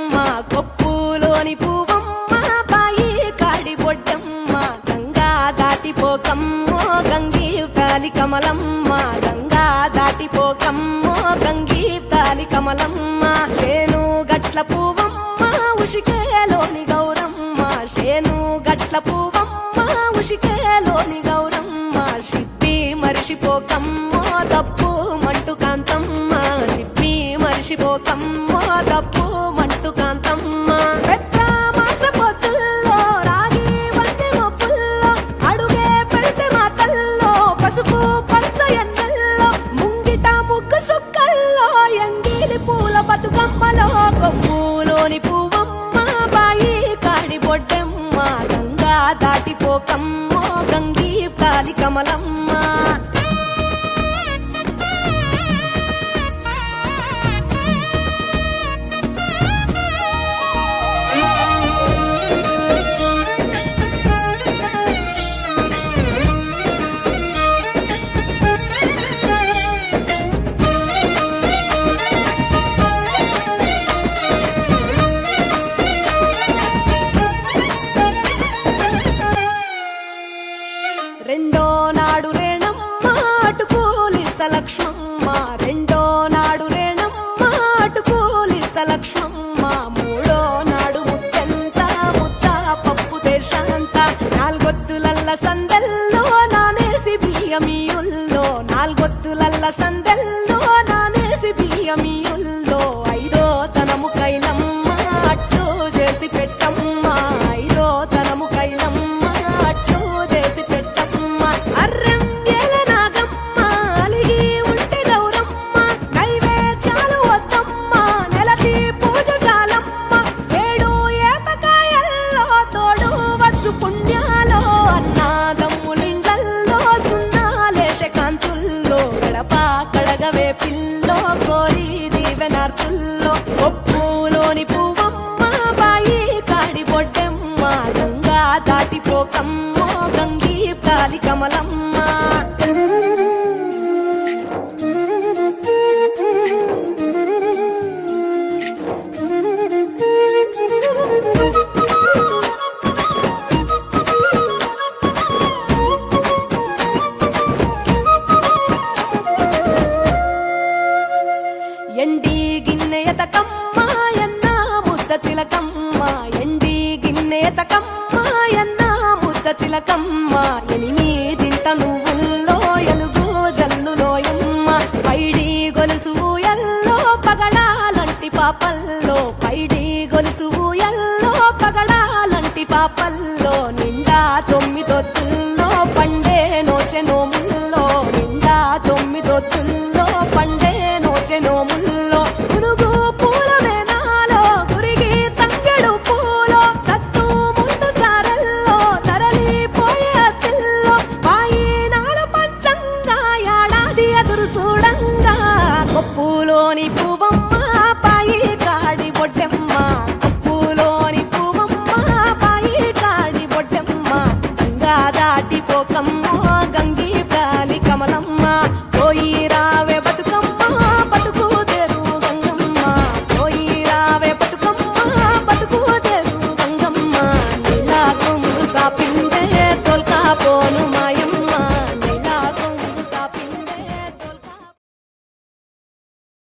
బొడ్డెమ్మ కొప్పులోని పువ్వమ్మ బాయి కాడి బొడ్డెమ్మ గంగా దాటిపోకమ్మో గంగీ తాలి కమలమ్మ గంగా దాటిపోకమ్మో గంగీ తాలి కమలమ్మ చేను గట్ల పువ్వమ్మ ఉషికేలోని గౌరమ్మ చేను గట్ల పువ్వమ్మ ఉషికేలోని గౌరమ్మ షిప్పి మరిషిపోకమ్మో తప్పు మంటు కాంతమ్మ షిప్పి మరిషిపోకమ్మో తప్పు మంటు కాంతమ్మ పెద్ద మాస పొత్తుల్లో రాగి వంటి మొప్పుల్లో అడుగే పెడితే మాతల్లో పసుపు పచ్చ ఎన్నెల్లో ముంగిట ముగ్గు సుక్కల్లో ఎంగిలి పూల బతుకమ్మలో కొమ్ములోని పువ్వమ్మ బాయి కాడి బొడ్డెమ్మ గంగా దాటిపోకమ్మో గంగీ తాలి కమలమ్మ రెండో నాడు రేణమ్మ అటుకూలిస్త లక్ష్మమ్మ రెండో నాడు రేణమ్మ అటుకూలిస్త లక్ష్మమ్మ మూడో నాడు ముత్తెంత ముద్ద పప్పు దేశంత నాలుగొత్తులల్ల సందెల్లో నానేసి బియ్యమియుల్లో నాలుగొత్తులల్ల సందెల్లో నానేసి బియ్యమియుల్లో ఐదో తనము కైలమ్మ అట్టు చేసి పెట్టమ్మ ఐదో తనము కైలమ్మ అట్టు చేసి పెట్టమ్మ అర్రం ఏల నాగమ్మ అలిగి ఉంటే గౌరమ్మ నైవేద్యాలు వద్దమ్మ నెలకి పూజశాలమ్మ ఏడు ఏపకాయల్లో తోడు వచ్చు పుణ్యాలో అన్నాదమ్ములింగల్లో సున్నాలేశ కాంతుల్లో గడప కడగవే పిల్లో కోరి దీవెనార్తుల్లో ఒప్పులోని పువ్వమ్మ బాయి కాడి బొడ్డెమ్మ గంగా దాటిపోకమ్మో గంగీ తాలి కమలమ్మ ఎండి గిన్నెయతకమ్మ ఎన్న ముద్ద చిలకమ్మ ఎండి గిన్నెయతకమ్మ ఎన్న ముద్ద చిలకమ్మ ఎనిమిదింట నువ్వుల్లో ఎలుగు జల్లులోయమ్మ పైడి గొలుసు ఎల్లో పగడాలంటి పాపల్లో పైడి గొలుసు ఎల్లో పగడాలంటి పాపల్లో నిండా తొమ్మిదొత్తుల్లో పండే నోచె నోముల్లో నిండా తొమ్మిదొత్తుల్లో పండే నోచె నోముల్లో పునుగు పూల వేనాలో గురిగి తంగెడు పూలో సత్తు ముందు సారల్లో తరలిపోయే అత్తిల్లో పాయినాలు పంచంగా ఏడాది ఎదురు చూడంగా కొప్పులోని పువ్వమ్మ పాయి కాడి బొడ్డెమ్మ కొప్పులోని పువ్వమ్మ పాయి కాడి బొడ్డెమ్మ గంగా దాటిపోకమ్మో గంగీ తాలి కమలమ్మ పోయి రావే బతుకమ్మ బతుకు తెరు గంగమ్మ పోయి రావే బతుకమ్మ బతుకు తెరు గంగమ్మ నీలా కొంగు సాపిందే తొల్కా పోను మా